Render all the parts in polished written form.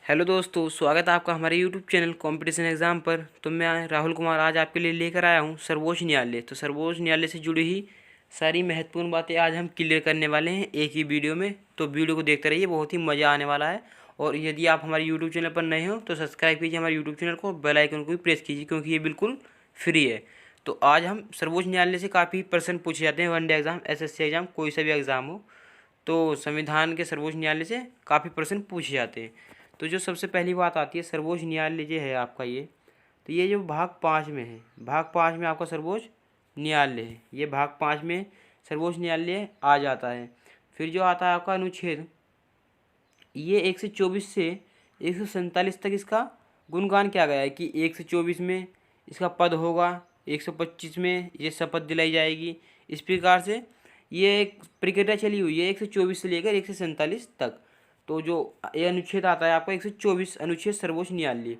Hello दोस्तों, स्वागत है आपका हमारे यूट्यूब चैनल कंपटीशन एग्ज़ाम पर। तो मैं राहुल कुमार आज आपके लिए लेकर आया हूं सर्वोच्च न्यायालय। तो सर्वोच्च न्यायालय से जुड़ी ही सारी महत्वपूर्ण बातें आज हम क्लियर करने वाले हैं एक ही वीडियो में। तो वीडियो को देखते रहिए, बहुत ही मज़ा आने वाला है। और यदि आप हमारे यूट्यूब चैनल पर नए हो तो सब्सक्राइब कीजिए हमारे यूट्यूब चैनल को, बेल आइकन को भी प्रेस कीजिए क्योंकि ये बिल्कुल फ्री है। तो आज हम सर्वोच्च न्यायालय से काफ़ी प्रश्न पूछे जाते हैं, वनडे एग्ज़ाम, एसएससी एग्ज़ाम, कोई सा भी एग्ज़ाम हो। तो संविधान के सर्वोच्च न्यायालय से काफ़ी प्रश्न पूछे जाते हैं। तो जो सबसे पहली बात आती है, सर्वोच्च न्यायालय जो है आपका ये, तो ये जो भाग 5 में है, भाग 5 में आपका सर्वोच्च न्यायालय है। ये भाग 5 में सर्वोच्च न्यायालय आ जाता है। फिर जो आता है आपका अनुच्छेद, ये 124 से 147 तक इसका गुणगान किया गया है कि 124 में इसका पद होगा, 125 में ये शपथ दिलाई जाएगी। इस प्रकार से ये एक प्रक्रिया चली हुई है 124 से लेकर 147 तक। तो जो ये अनुच्छेद आता है आपका 124 अनुच्छेद सर्वोच्च न्यायालय।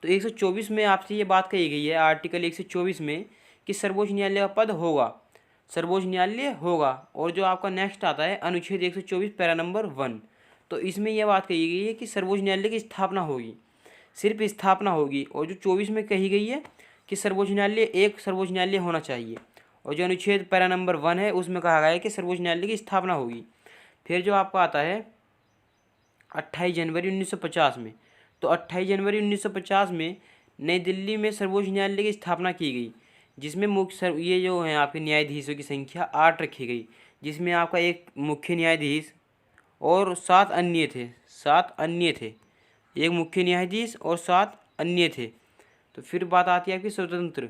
तो 124 में आपसे ये बात कही गई है, आर्टिकल 124 में, कि सर्वोच्च न्यायालय का पद होगा, सर्वोच्च न्यायालय होगा। और जो आपका नेक्स्ट आता है अनुच्छेद 124 पैरा नंबर 1, तो इसमें यह बात कही गई है कि सर्वोच्च न्यायालय की स्थापना होगी, सिर्फ स्थापना होगी। और जो 24 में कही गई है कि सर्वोच्च न्यायालय, एक सर्वोच्च न्यायालय होना चाहिए। और जो अनुच्छेद पैरा नंबर 1 है उसमें कहा गया है कि सर्वोच्च न्यायालय की स्थापना होगी। फिर जो आपका आता है 28 जनवरी 1950 में, तो 28 जनवरी 1950 में नई दिल्ली में सर्वोच्च न्यायालय की स्थापना की गई, जिसमें ये जो है आपके न्यायाधीशों की संख्या 8 रखी गई, जिसमें आपका एक मुख्य न्यायाधीश और 7 अन्य थे, 7 अन्य थे, एक मुख्य न्यायाधीश और 7 अन्य थे। तो फिर बात आती है आपकी स्वतंत्र।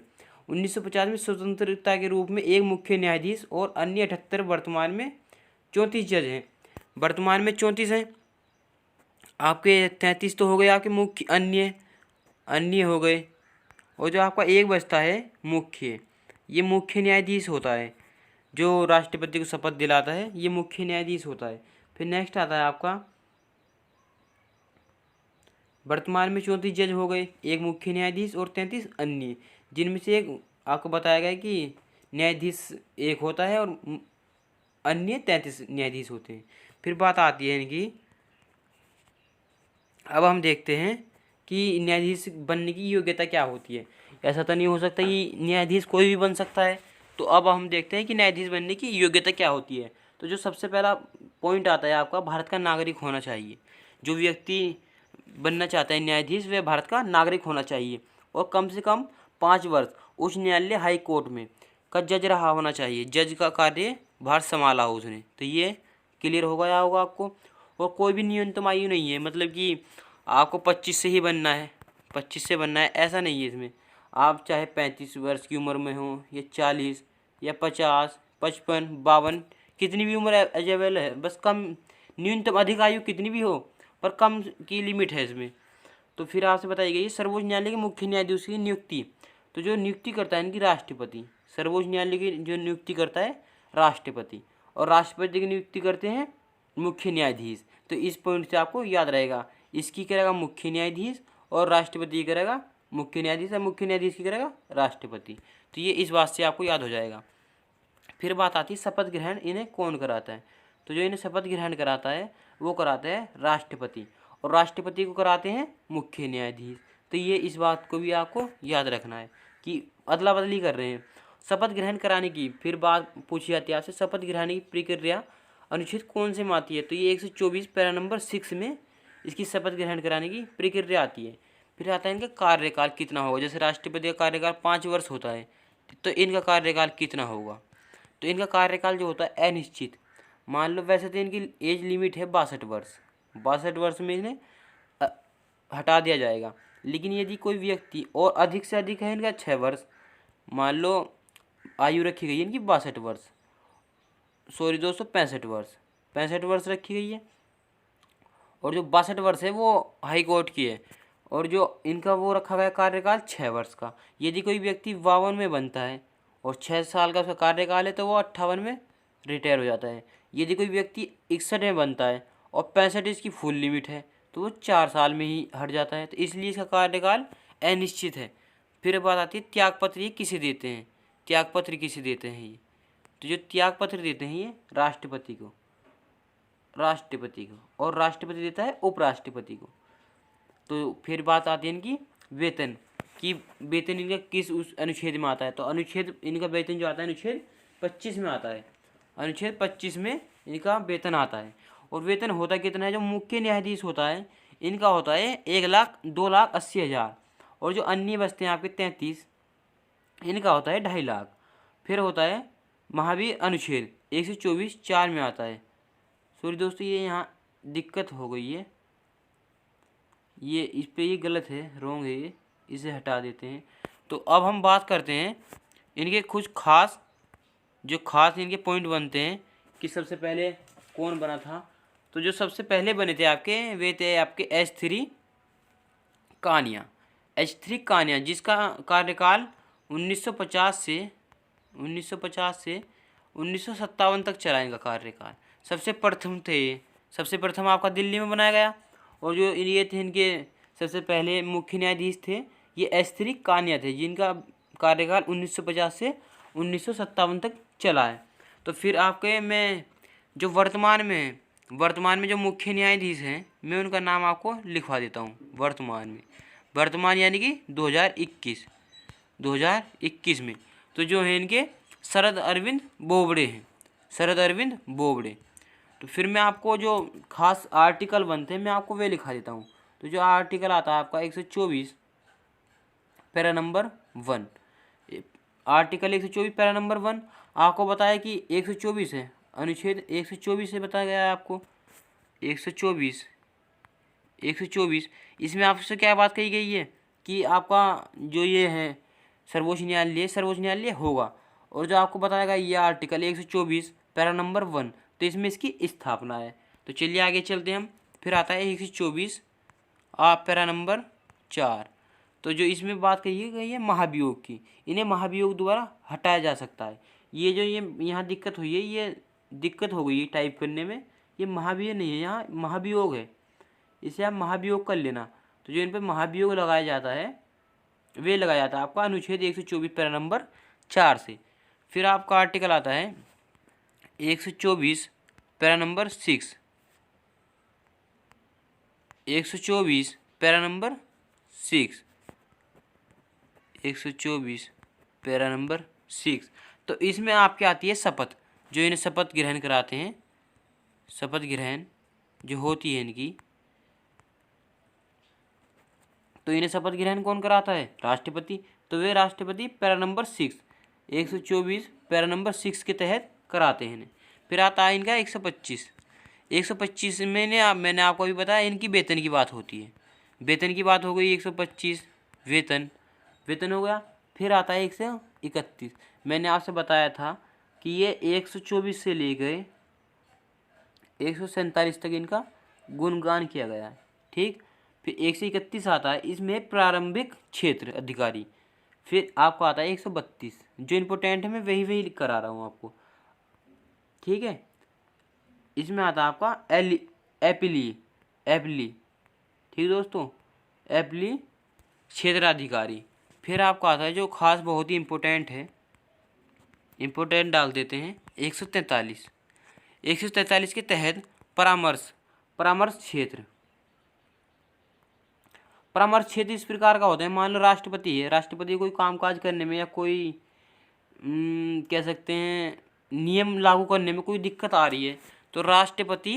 1950 में स्वतंत्रता के रूप में एक मुख्य न्यायाधीश और अन्य 78, वर्तमान में 34 जज हैं। वर्तमान में 34 हैं, आपके 33 तो हो गए आपके मुख्य, अन्य अन्य हो गए। और जो आपका एक बचता है मुख्य, ये मुख्य न्यायाधीश होता है जो राष्ट्रपति को शपथ दिलाता है, ये मुख्य न्यायाधीश होता है। फिर नेक्स्ट आता है आपका, वर्तमान में 34 जज हो गए, एक मुख्य न्यायाधीश और 33 अन्य, जिनमें से एक आपको बताया गया है कि न्यायाधीश एक होता है और अन्य 33 न्यायाधीश होते हैं। फिर बात आती है इनकी, अब हम देखते हैं कि न्यायाधीश बनने की योग्यता क्या होती है। ऐसा तो नहीं हो सकता कि न्यायाधीश कोई भी बन सकता है। तो अब हम देखते हैं कि न्यायाधीश बनने की योग्यता क्या होती है। तो जो सबसे पहला पॉइंट आता है आपका, भारत का नागरिक होना चाहिए। जो व्यक्ति बनना चाहता है न्यायाधीश, वह भारत का नागरिक होना चाहिए और कम से कम 5 वर्ष उच्च न्यायालय, हाई कोर्ट में का जज रहा होना चाहिए, जज का कार्य भार संभाला हो उसने। तो ये क्लियर हो गया होगा आपको। और कोई भी न्यूनतम आयु नहीं है, मतलब कि आपको 25 से ही बनना है, 25 से बनना है ऐसा नहीं है इसमें। आप चाहे 35 वर्ष की उम्र में हो या 40 या 50, 55, 52, कितनी भी उम्र एलिजिबल है, बस कम, न्यूनतम अधिक आयु कितनी भी हो पर कम की लिमिट है इसमें। तो फिर आपसे बताई गई सर्वोच्च न्यायालय के मुख्य न्यायाधीश की नियुक्ति। तो जो नियुक्ति करता है इनकी राष्ट्रपति, सर्वोच्च न्यायालय की जो नियुक्ति करता है राष्ट्रपति, और राष्ट्रपति की नियुक्ति करते हैं मुख्य न्यायाधीश। तो इस पॉइंट से आपको याद रहेगा, इसकी करेगा मुख्य न्यायाधीश और राष्ट्रपति करेगा मुख्य न्यायाधीश, और मुख्य न्यायाधीश की करेगा राष्ट्रपति। तो ये इस बात से आपको याद हो जाएगा। फिर बात आती है शपथ ग्रहण इन्हें कौन कराता है। तो जो इन्हें शपथ ग्रहण कराता है वो कराता है राष्ट्रपति, और राष्ट्रपति को कराते हैं मुख्य न्यायाधीश। तो ये इस बात को भी आपको याद रखना है कि अदला बदली कर रहे हैं शपथ ग्रहण कराने की। फिर बात पूछी जाती है आपसे, शपथ ग्रहण की प्रक्रिया अनुच्छेद कौन से में आती है। तो ये 124 पैरा नंबर 6 में इसकी शपथ ग्रहण कराने की प्रक्रिया आती है। फिर आता है इनका कार्यकाल कितना होगा। जैसे राष्ट्रपति का कार्यकाल 5 वर्ष होता है, तो इनका कार्यकाल कितना होगा। तो इनका कार्यकाल जो होता है अनिश्चित। मान लो वैसे तो इनकी एज लिमिट है 62 वर्ष, 62 वर्ष में इन्हें हटा दिया जाएगा। लेकिन यदि कोई व्यक्ति और अधिक से अधिक है इनका 6 वर्ष, मान लो आयु रखी गई है इनकी 62 वर्ष, सॉरी दोस्तों 65 वर्ष, 65 वर्ष रखी गई है। और जो 62 वर्ष है वो हाई कोर्ट की है। और जो इनका वो रखा गया कार्यकाल 6 वर्ष का। यदि कोई व्यक्ति 52 में बनता है और 6 साल का उसका कार्यकाल है तो वो 58 में रिटायर हो जाता है। यदि कोई व्यक्ति 61 में बनता है और 65 इसकी फुल लिमिट है तो वो 4 साल में ही हट जाता है। तो इसलिए इसका कार्यकाल अनिश्चित है। फिर बात आती है त्यागपत्र ये किसे देते हैं, त्यागपत्र किसे देते हैं ये। तो जो त्यागपत्र देते हैं ये राष्ट्रपति को, राष्ट्रपति को, और राष्ट्रपति देता है उपराष्ट्रपति को। तो फिर बात आती है इनकी वेतन कि वेतन इनका किस उस अनुच्छेद में आता है। तो अनुच्छेद इनका वेतन जो आता है अनुच्छेद 25 में आता है। अनुच्छेद 25 में इनका वेतन आता है। और वेतन होता कितना है, जो मुख्य न्यायाधीश होता है इनका होता है 1,02,80,000। और जो अन्य बचते हैं आपके 33, इनका होता है 2.5 लाख। फिर होता है महावीर अनुच्छेद 124(4) में आता है। सॉरी दोस्तों, ये यहाँ दिक्कत हो गई है, ये इस पे ये गलत है, रॉन्ग है, ये इसे हटा देते हैं। तो अब हम बात करते हैं इनके कुछ खास इनके पॉइंट बनते हैं कि सबसे पहले कौन बना था। तो जो सबसे पहले बने थे आपके वे थे आपके H3 कानिया, जिसका कार्यकाल 1950 से 1957 तक चला इनका कार्यकाल। सबसे प्रथम आपका दिल्ली में बनाया गया। और जो ये थे इनके सबसे पहले मुख्य न्यायाधीश थे ये H3 कानिया थे, जिनका कार्यकाल 1950 से 1957 तक चला है। तो फिर आपके मैं जो वर्तमान में जो मुख्य न्यायाधीश हैं मैं उनका नाम आपको लिखवा देता हूँ। वर्तमान यानी कि 2021 में तो जो है इनके शरद अरविंद बोबड़े। तो फिर मैं आपको जो खास आर्टिकल बनते हैं मैं आपको वे लिखा देता हूँ। तो जो आर्टिकल आता है आपका 124 para number 1, article 124 para number 1 आपको बताया कि 124 है, अनुच्छेद 124 से बताया गया है आपको 124। इसमें आपसे क्या बात कही गई है कि आपका जो ये है सर्वोच्च न्यायालय होगा। और जो आपको बताया गया ये आर्टिकल 124 पैरा नंबर 1, तो इसमें इसकी स्थापना है। तो चलिए आगे चलते हैं हम। फिर आता है 124 पैरा नंबर 4। तो जो इसमें बात कही गई है महाभियोग की, इन्हें महाभियोग द्वारा हटाया जा सकता है। ये जो ये यहाँ दिक्कत हुई है, ये दिक्कत हो गई है टाइप करने में, ये महाभियोग नहीं है, यहाँ महाभियोग है, इसे आप महाभियोग कर लेना। तो जो इन पर महाभियोग लगाया जाता है वे लगाया जाता है आपका अनुच्छेद 124 पैरा नंबर 4 से। फिर आपका आर्टिकल आता है 124 para number 6, 124 para number 6, 124 para number 6। तो इसमें आपके आती है शपथ, जो इन्हें शपथ ग्रहण कराते हैं, शपथ ग्रहण जो होती है इनकी, तो इन्हें शपथ ग्रहण कौन कराता है, राष्ट्रपति। तो वे राष्ट्रपति पैरा नंबर 6 124 पैरा नंबर 6 के तहत कराते हैं इन्हें। फिर आता है इनका 125 में मैंने आपको अभी बताया इनकी वेतन की बात होती है, वेतन की बात हो गई 125 वेतन हो गया। फिर आता है 131, मैंने आपसे बताया था कि ये 124 से ले गए 147 तक इनका गुणगान किया गया है, ठीक। फिर 131 आता है, इसमें प्रारंभिक क्षेत्र अधिकारी। फिर आपको आता है 132, जो इम्पोर्टेंट है मैं वही करा रहा हूँ आपको, ठीक है। इसमें आता है आपका एपली, ठीक दोस्तों, एपली क्षेत्राधिकारी। फिर आपको आता है जो खास बहुत ही इम्पोर्टेंट है, इम्पोर्टेंट डाल देते हैं 143 के तहत परामर्श क्षेत्र इस प्रकार का होता है। मान लो राष्ट्रपति कोई कामकाज करने में या कोई कह सकते हैं नियम लागू करने में कोई दिक्कत आ रही है, तो राष्ट्रपति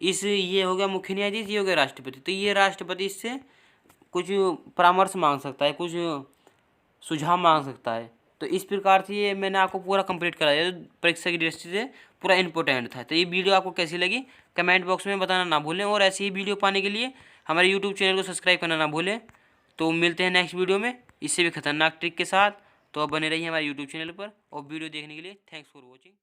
ये हो गया मुख्य न्यायाधीश, ये हो गया राष्ट्रपति। तो ये राष्ट्रपति इससे कुछ परामर्श मांग सकता है, कुछ सुझाव मांग सकता है। तो इस प्रकार से ये मैंने आपको पूरा कंप्लीट कराया, जो परीक्षा की दृष्टि से पूरा इंपॉर्टेंट था। तो ये वीडियो आपको कैसी लगी कमेंट बॉक्स में बताना ना भूलें, और ऐसी ही वीडियो पाने के लिए हमारे यूट्यूब चैनल को सब्सक्राइब करना ना भूलें। तो मिलते हैं नेक्स्ट वीडियो में इससे भी खतरनाक ट्रिक के साथ। तो अब बने रहिए हमारे यूट्यूब चैनल पर, और वीडियो देखने के लिए थैंक्स फॉर वॉचिंग।